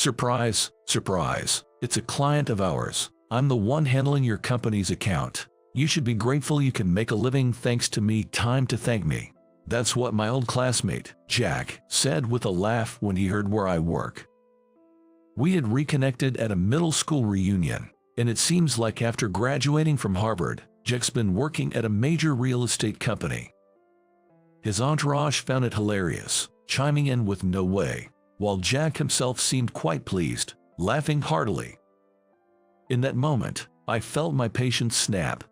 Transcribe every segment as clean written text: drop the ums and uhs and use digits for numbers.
Surprise, surprise, it's a client of ours. I'm the one handling your company's account. You should be grateful you can make a living thanks to me. Time to thank me. That's what my old classmate, Jack, said with a laugh when he heard where I work. We had reconnected at a middle school reunion, and it seems like after graduating from Harvard, Jack's been working at a major real estate company. His entourage found it hilarious, chiming in with "no way," while Jack himself seemed quite pleased, laughing heartily. In that moment, I felt my patience snap.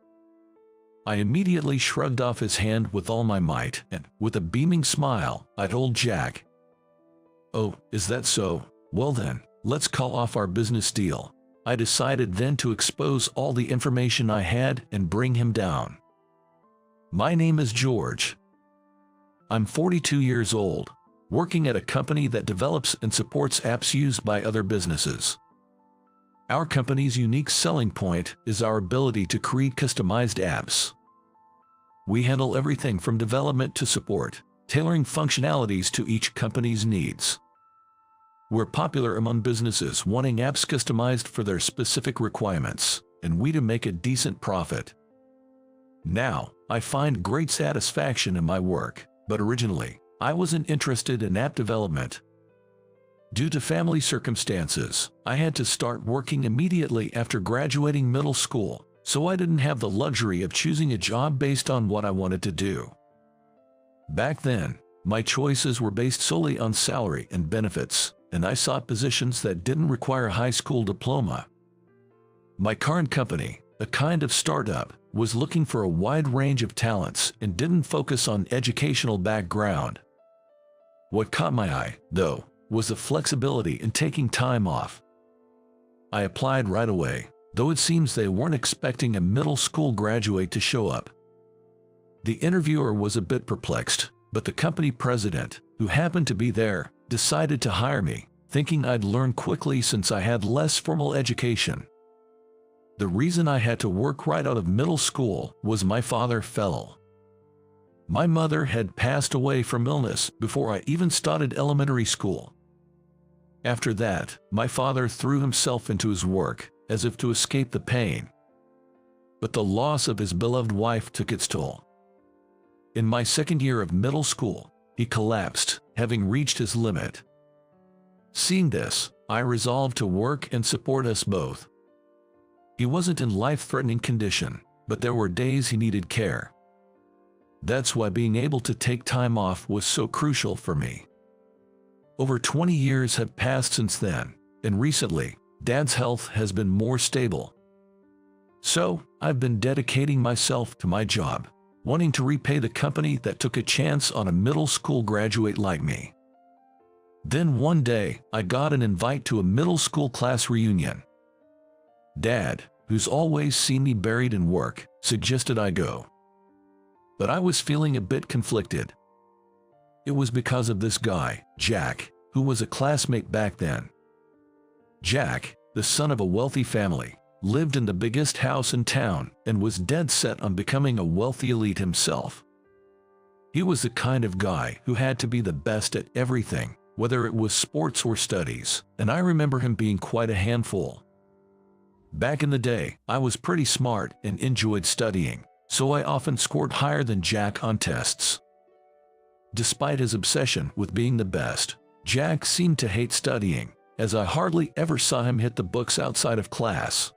I immediately shrugged off his hand with all my might, and, with a beaming smile, I told Jack, "Oh, is that so? Well then, let's call off our business deal." I decided then to expose all the information I had and bring him down. My name is George. I'm 42 years old, working at a company that develops and supports apps used by other businesses. Our company's unique selling point is our ability to create customized apps. We handle everything from development to support, tailoring functionalities to each company's needs. We're popular among businesses wanting apps customized for their specific requirements, and we do make a decent profit. Now, I find great satisfaction in my work, but originally, I wasn't interested in app development. Due to family circumstances, I had to start working immediately after graduating middle school, so I didn't have the luxury of choosing a job based on what I wanted to do. Back then, my choices were based solely on salary and benefits, and I sought positions that didn't require a high school diploma. My current company, a kind of startup, was looking for a wide range of talents and didn't focus on educational background. What caught my eye, though, was the flexibility in taking time off. I applied right away, though it seems they weren't expecting a middle school graduate to show up. The interviewer was a bit perplexed, but the company president, who happened to be there, decided to hire me, thinking I'd learn quickly since I had less formal education. The reason I had to work right out of middle school was my father fell. My mother had passed away from illness before I even started elementary school. After that, my father threw himself into his work, as if to escape the pain. But the loss of his beloved wife took its toll. In my second year of middle school, he collapsed, having reached his limit. Seeing this, I resolved to work and support us both. He wasn't in life-threatening condition, but there were days he needed care. That's why being able to take time off was so crucial for me. Over 20 years have passed since then, and recently, Dad's health has been more stable. So, I've been dedicating myself to my job, wanting to repay the company that took a chance on a middle school graduate like me. Then one day, I got an invite to a middle school class reunion. Dad, who's always seen me buried in work, suggested I go. But I was feeling a bit conflicted. It was because of this guy, Jack, who was a classmate back then. Jack, the son of a wealthy family, lived in the biggest house in town and was dead set on becoming a wealthy elite himself. He was the kind of guy who had to be the best at everything, whether it was sports or studies, and I remember him being quite a handful. Back in the day, I was pretty smart and enjoyed studying, so I often scored higher than Jack on tests. Despite his obsession with being the best, Jack seemed to hate studying, as I hardly ever saw him hit the books outside of class.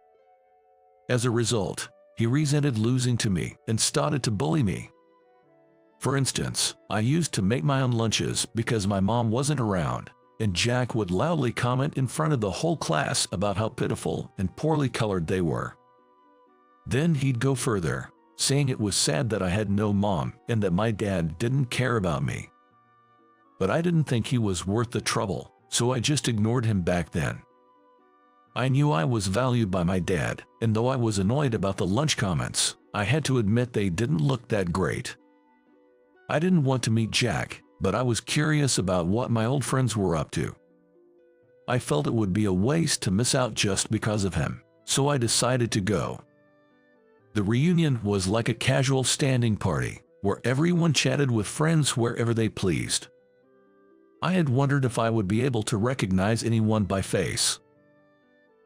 As a result, he resented losing to me and started to bully me. For instance, I used to make my own lunches because my mom wasn't around, and Jack would loudly comment in front of the whole class about how pitiful and poorly colored they were. Then he'd go further, saying it was sad that I had no mom and that my dad didn't care about me. But I didn't think he was worth the trouble, so I just ignored him back then. I knew I was valued by my dad, and though I was annoyed about the lunch comments, I had to admit they didn't look that great. I didn't want to meet Jack, but I was curious about what my old friends were up to. I felt it would be a waste to miss out just because of him, so I decided to go. The reunion was like a casual standing party, where everyone chatted with friends wherever they pleased. I had wondered if I would be able to recognize anyone by face.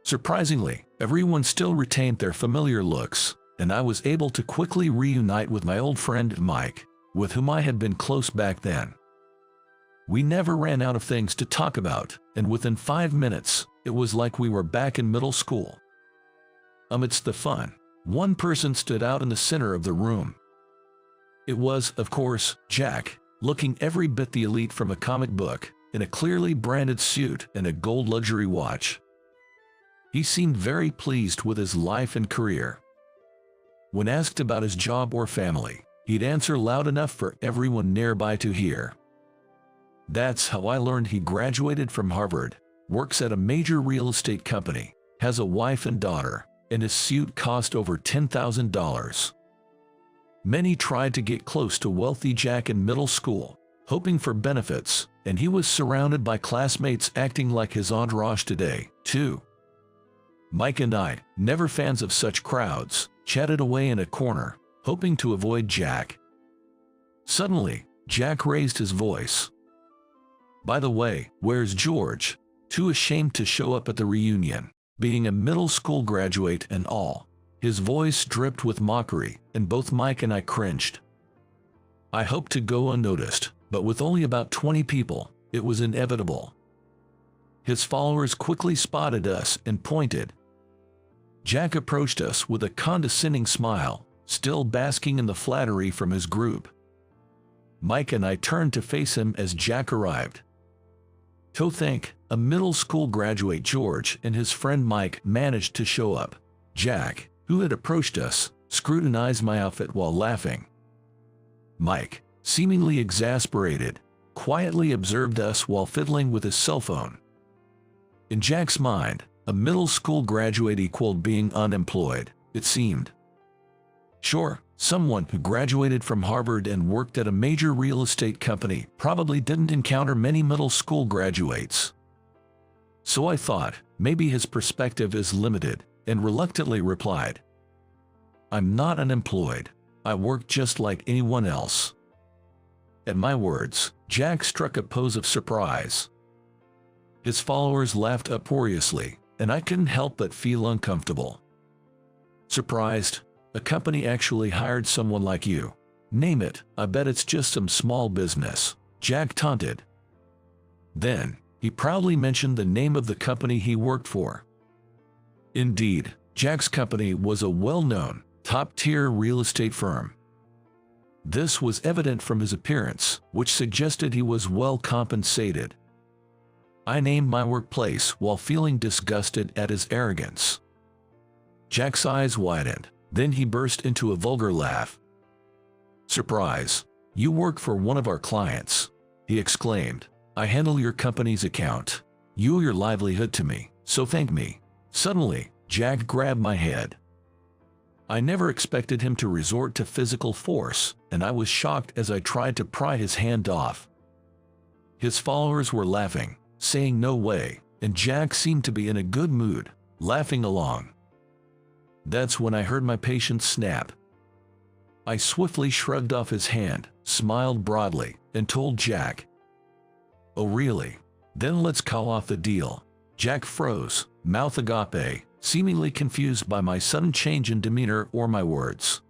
Surprisingly, everyone still retained their familiar looks, and I was able to quickly reunite with my old friend Mike, with whom I had been close back then. We never ran out of things to talk about, and within 5 minutes, it was like we were back in middle school. Amidst the fun, one person stood out in the center of the room. It was, of course, Jack, looking every bit the elite from a comic book, in a clearly branded suit and a gold luxury watch. He seemed very pleased with his life and career. When asked about his job or family, he'd answer loud enough for everyone nearby to hear. That's how I learned he graduated from Harvard, works at a major real estate company, has a wife and daughter, and his suit cost over $10,000. Many tried to get close to wealthy Jack in middle school, hoping for benefits, and he was surrounded by classmates acting like his entourage today, too. Mike and I, never fans of such crowds, chatted away in a corner, hoping to avoid Jack. Suddenly, Jack raised his voice. "By the way, where's George?" Too ashamed to show up at the reunion, being a middle school graduate and all. His voice dripped with mockery, and both Mike and I cringed. I hoped to go unnoticed, but with only about 20 people, it was inevitable. His followers quickly spotted us and pointed. Jack approached us with a condescending smile, still basking in the flattery from his group. Mike and I turned to face him as Jack arrived. To think, a middle school graduate George and his friend Mike managed to show up. Jack, who had approached us, scrutinized my outfit while laughing. Mike, seemingly exasperated, quietly observed us while fiddling with his cell phone. In Jack's mind, a middle school graduate equaled being unemployed, it seemed. Sure, someone who graduated from Harvard and worked at a major real estate company probably didn't encounter many middle school graduates. So I thought, maybe his perspective is limited, and reluctantly replied, "I'm not unemployed. I work just like anyone else." At my words, Jack struck a pose of surprise. His followers laughed uproariously, and I couldn't help but feel uncomfortable. Surprised? A company actually hired someone like you. Name it, I bet it's just some small business, Jack taunted. Then, he proudly mentioned the name of the company he worked for. Indeed, Jack's company was a well-known, top-tier real estate firm. This was evident from his appearance, which suggested he was well compensated. I named my workplace while feeling disgusted at his arrogance. Jack's eyes widened, then he burst into a vulgar laugh. "Surprise! You work for one of our clients," he exclaimed. "I handle your company's account. You owe your livelihood to me, so thank me." Suddenly, Jack grabbed my head. I never expected him to resort to physical force, and I was shocked as I tried to pry his hand off. His followers were laughing, saying no way, and Jack seemed to be in a good mood, laughing along. That's when I heard my patience snap. I swiftly shrugged off his hand, smiled broadly, and told Jack, "Oh really? Then let's call off the deal." Jack froze, mouth agape, seemingly confused by my sudden change in demeanor or my words.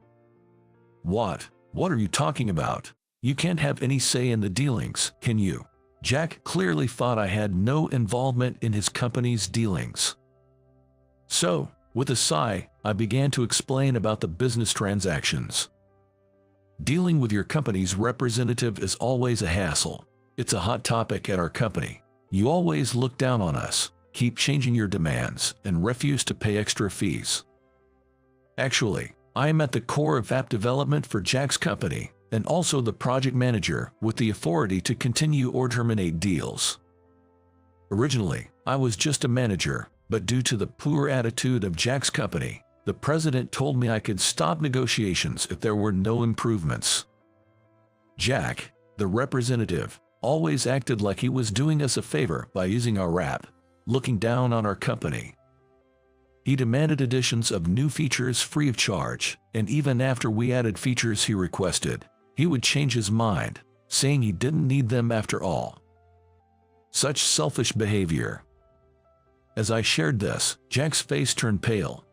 What are you talking about? You can't have any say in the dealings, can you?" Jack clearly thought I had no involvement in his company's dealings. So, with a sigh, I began to explain about the business transactions. Dealing with your company's representative is always a hassle. It's a hot topic at our company. You always look down on us, keep changing your demands, and refuse to pay extra fees. Actually, I am at the core of app development for Jack's company, and also the project manager with the authority to continue or terminate deals. Originally, I was just a manager, but due to the poor attitude of Jack's company, the president told me I could stop negotiations if there were no improvements. Jack, the representative, always acted like he was doing us a favor by using our app, looking down on our company. He demanded additions of new features free of charge, and even after we added features he requested, he would change his mind, saying he didn't need them after all. Such selfish behavior. As I shared this, Jack's face turned pale.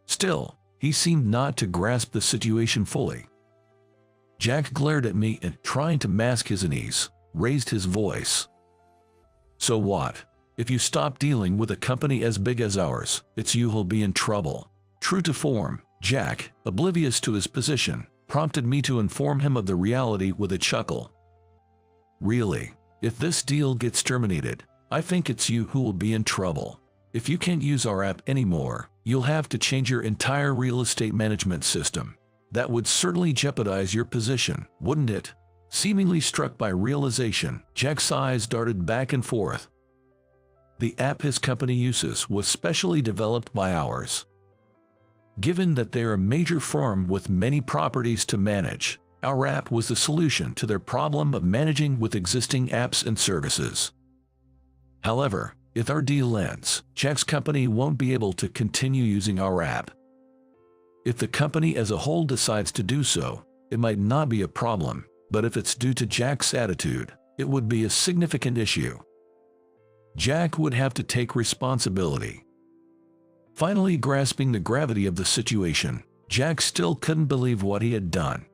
Still, he seemed not to grasp the situation fully. Jack glared at me and, trying to mask his unease, raised his voice. So what? If you stop dealing with a company as big as ours, it's you who'll be in trouble. True to form, Jack, oblivious to his position, prompted me to inform him of the reality with a chuckle. Really, if this deal gets terminated, I think it's you who will be in trouble. If you can't use our app anymore, you'll have to change your entire real estate management system. That would certainly jeopardize your position, wouldn't it? Seemingly struck by realization, Jack's eyes darted back and forth. The app his company uses was specially developed by ours. Given that they're a major firm with many properties to manage, our app was the solution to their problem of managing with existing apps and services. However, if our deal ends, Jack's company won't be able to continue using our app. If the company as a whole decides to do so, it might not be a problem, but if it's due to Jack's attitude, it would be a significant issue. Jack would have to take responsibility. Finally grasping the gravity of the situation, Jack still couldn't believe what he had done.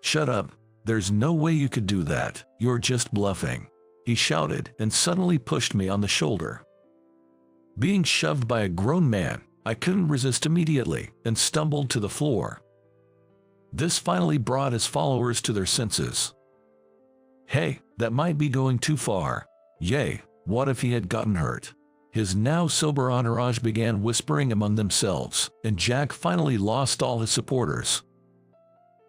"Shut up, there's no way you could do that, you're just bluffing," he shouted and suddenly pushed me on the shoulder. Being shoved by a grown man, I couldn't resist immediately and stumbled to the floor. This finally brought his followers to their senses. "Hey, that might be going too far. Yay, what if he had gotten hurt?" His now sober entourage began whispering among themselves, and Jack finally lost all his supporters.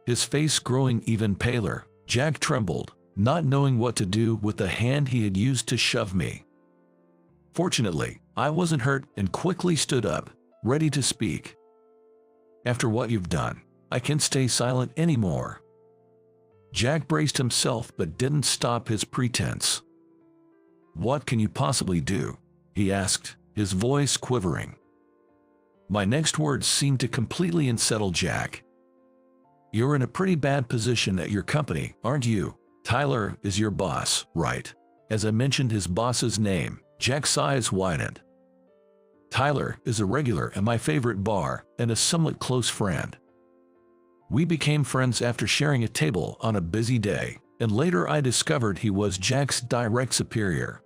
His face growing even paler, Jack trembled, not knowing what to do with the hand he had used to shove me. Fortunately, I wasn't hurt and quickly stood up, ready to speak. "After what you've done, I can't stay silent anymore." Jack braced himself but didn't stop his pretense. "What can you possibly do?" he asked, his voice quivering. My next words seemed to completely unsettle Jack. "You're in a pretty bad position at your company, aren't you? Tyler is your boss, right?" As I mentioned his boss's name, Jack's eyes widened. "Tyler is a regular at my favorite bar and a somewhat close friend. We became friends after sharing a table on a busy day, and later I discovered he was Jack's direct superior.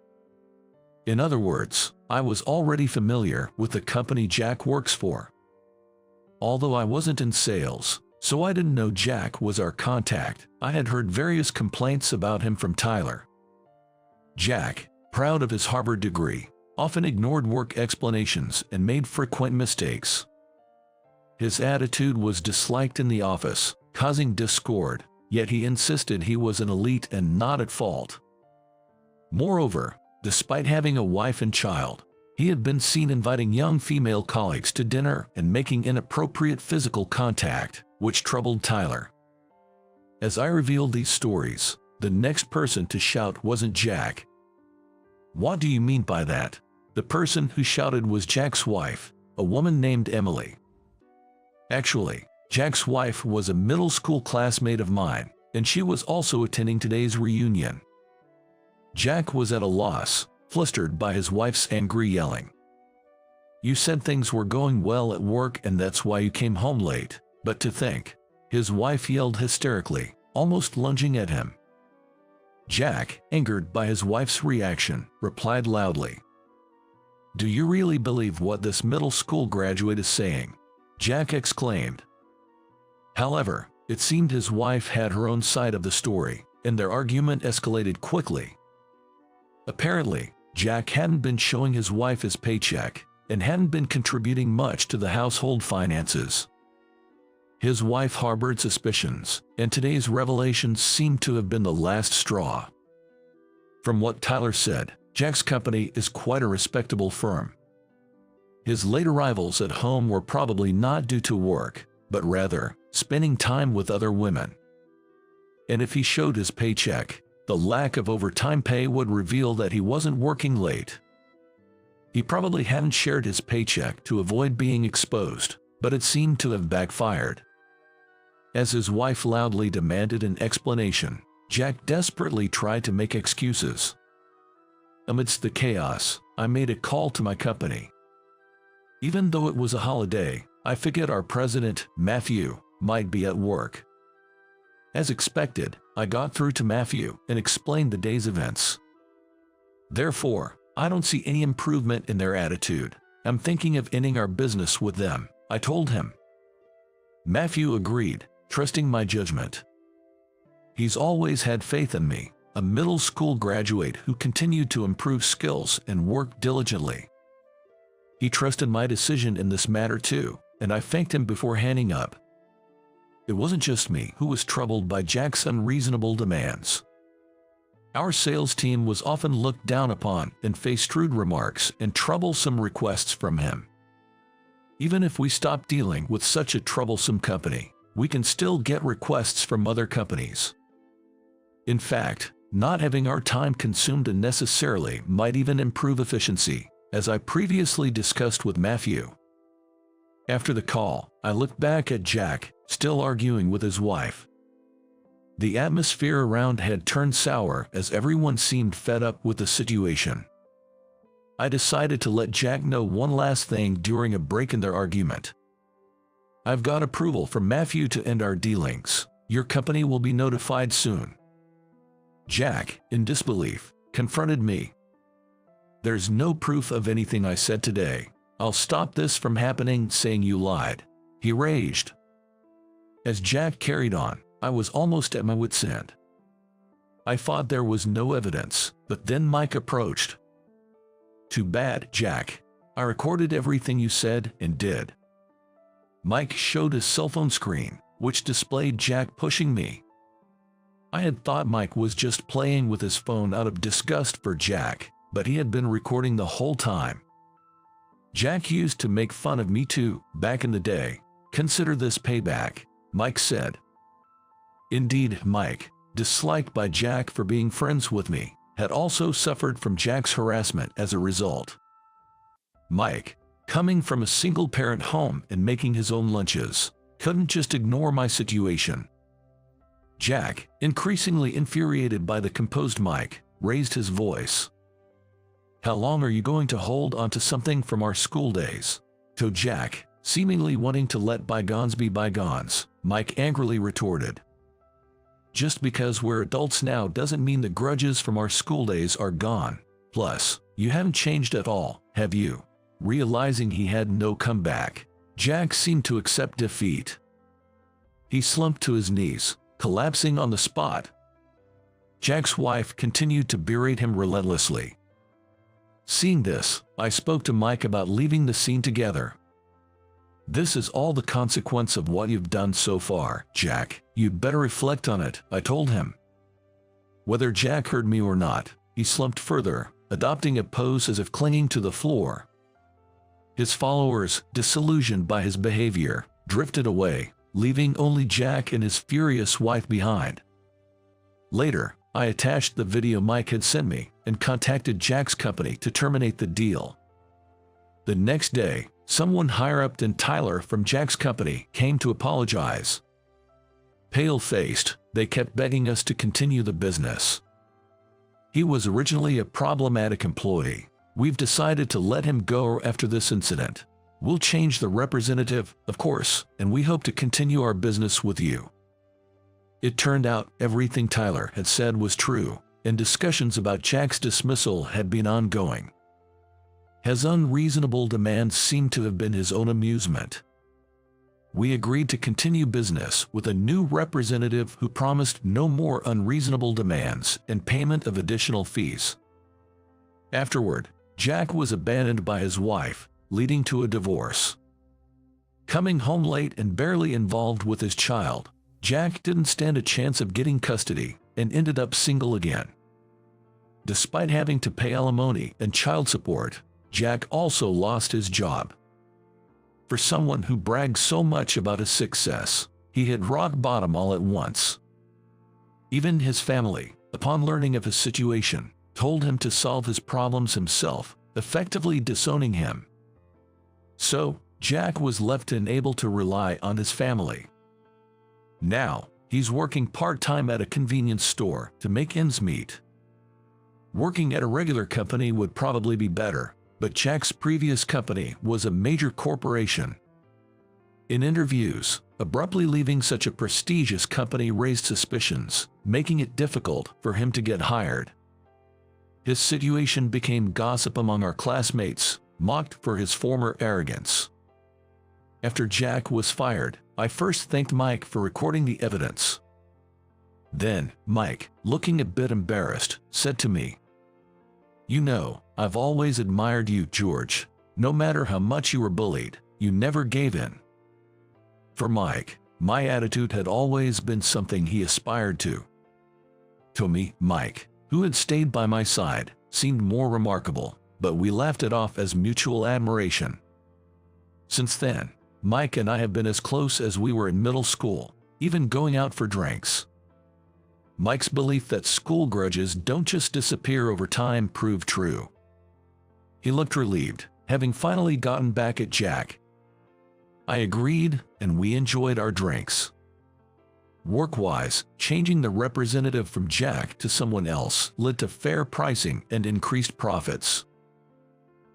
In other words, I was already familiar with the company Jack works for. Although I wasn't in sales, so I didn't know Jack was our contact, I had heard various complaints about him from Tyler. Jack, proud of his Harvard degree, often ignored work explanations and made frequent mistakes. His attitude was disliked in the office, causing discord, yet he insisted he was an elite and not at fault. Moreover, despite having a wife and child, he had been seen inviting young female colleagues to dinner and making inappropriate physical contact, which troubled Tyler. As I revealed these stories, the next person to shout wasn't Jack. "What do you mean by that?" The person who shouted was Jack's wife, a woman named Emily. Actually, Jack's wife was a middle school classmate of mine, and she was also attending today's reunion. Jack was at a loss, flustered by his wife's angry yelling. "You said things were going well at work and that's why you came home late, but to think," his wife yelled hysterically, almost lunging at him. Jack, angered by his wife's reaction, replied loudly. "Do you really believe what this middle school graduate is saying?" Jack exclaimed. However, it seemed his wife had her own side of the story, and their argument escalated quickly. Apparently, Jack hadn't been showing his wife his paycheck, and hadn't been contributing much to the household finances. His wife harbored suspicions, and today's revelations seemed to have been the last straw. From what Tyler said, Jack's company is quite a respectable firm. His late arrivals at home were probably not due to work, but rather, spending time with other women. And if he showed his paycheck, the lack of overtime pay would reveal that he wasn't working late. He probably hadn't shared his paycheck to avoid being exposed, but it seemed to have backfired. As his wife loudly demanded an explanation, Jack desperately tried to make excuses. Amidst the chaos, I made a call to my company. Even though it was a holiday, I figured our president, Matthew, might be at work. As expected, I got through to Matthew and explained the day's events. Therefore, I don't see any improvement in their attitude. I'm thinking of ending our business with them, I told him. Matthew agreed, trusting my judgment. He's always had faith in me, a middle school graduate who continued to improve skills and work diligently. He trusted my decision in this matter too, and I thanked him before hanging up. It wasn't just me who was troubled by Jack's unreasonable demands. Our sales team was often looked down upon and faced rude remarks and troublesome requests from him. Even if we stop dealing with such a troublesome company, we can still get requests from other companies. In fact, not having our time consumed unnecessarily might even improve efficiency, as I previously discussed with Matthew. After the call, I looked back at Jack, still arguing with his wife. The atmosphere around had turned sour as everyone seemed fed up with the situation. I decided to let Jack know one last thing during a break in their argument. I've got approval from Matthew to end our dealings. Your company will be notified soon. Jack, in disbelief, confronted me. There's no proof of anything I said today. I'll stop this from happening, saying you lied. He raged. As Jack carried on, I was almost at my wit's end. I thought there was no evidence, but then Mike approached. Too bad, Jack. I recorded everything you said and did. Mike showed his cell phone screen, which displayed Jack pushing me. I had thought Mike was just playing with his phone out of disgust for Jack, but he had been recording the whole time. Jack used to make fun of me too, back in the day. Consider this payback, Mike said. Indeed, Mike, disliked by Jack for being friends with me, had also suffered from Jack's harassment as a result. Mike, coming from a single-parent home and making his own lunches, couldn't just ignore my situation. Jack, increasingly infuriated by the composed Mike, raised his voice. How long are you going to hold on to something from our school days? To Jack, seemingly wanting to let bygones be bygones, Mike angrily retorted. Just because we're adults now doesn't mean the grudges from our school days are gone. Plus, you haven't changed at all, have you? Realizing he had no comeback, Jack seemed to accept defeat. He slumped to his knees, collapsing on the spot. Jack's wife continued to berate him relentlessly. Seeing this, I spoke to Mike about leaving the scene together. This is all the consequence of what you've done so far, Jack. You'd better reflect on it, I told him. Whether Jack heard me or not, he slumped further, adopting a pose as if clinging to the floor. His followers, disillusioned by his behavior, drifted away, leaving only Jack and his furious wife behind. Later, I attached the video Mike had sent me and contacted Jack's company to terminate the deal. The next day, someone higher up than Tyler from Jack's company came to apologize. Pale-faced, they kept begging us to continue the business. He was originally a problematic employee. We've decided to let him go after this incident. We'll change the representative, of course, and we hope to continue our business with you. It turned out everything Tyler had said was true, and discussions about Jack's dismissal had been ongoing. His unreasonable demands seemed to have been his own amusement. We agreed to continue business with a new representative who promised no more unreasonable demands and payment of additional fees. Afterward, Jack was abandoned by his wife, leading to a divorce. Coming home late and barely involved with his child, Jack didn't stand a chance of getting custody and ended up single again. Despite having to pay alimony and child support, Jack also lost his job. For someone who bragged so much about his success, he hit rock bottom all at once. Even his family, upon learning of his situation, told him to solve his problems himself, effectively disowning him. So, Jack was left unable to rely on his family. Now, he's working part-time at a convenience store to make ends meet. Working at a regular company would probably be better, but Jack's previous company was a major corporation. In interviews, abruptly leaving such a prestigious company raised suspicions, making it difficult for him to get hired. His situation became gossip among our classmates, mocked for his former arrogance. After Jack was fired, I first thanked Mike for recording the evidence. Then, Mike, looking a bit embarrassed, said to me, "You know, I've always admired you, George. No matter how much you were bullied, you never gave in." For Mike, my attitude had always been something he aspired to. To me, Mike, who had stayed by my side, seemed more remarkable, but we laughed it off as mutual admiration. Since then, Mike and I have been as close as we were in middle school, even going out for drinks. Mike's belief that school grudges don't just disappear over time proved true. He looked relieved, having finally gotten back at Jack. I agreed, and we enjoyed our drinks. Work-wise, changing the representative from Jack to someone else led to fair pricing and increased profits.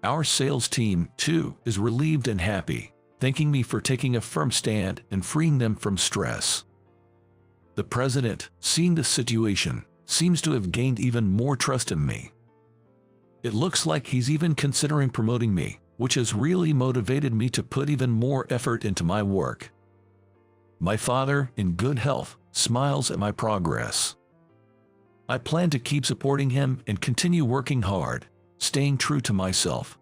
Our sales team, too, is relieved and happy, thanking me for taking a firm stand and freeing them from stress. The president, seeing the situation, seems to have gained even more trust in me. It looks like he's even considering promoting me, which has really motivated me to put even more effort into my work. My father, in good health, smiles at my progress. I plan to keep supporting him and continue working hard, staying true to myself.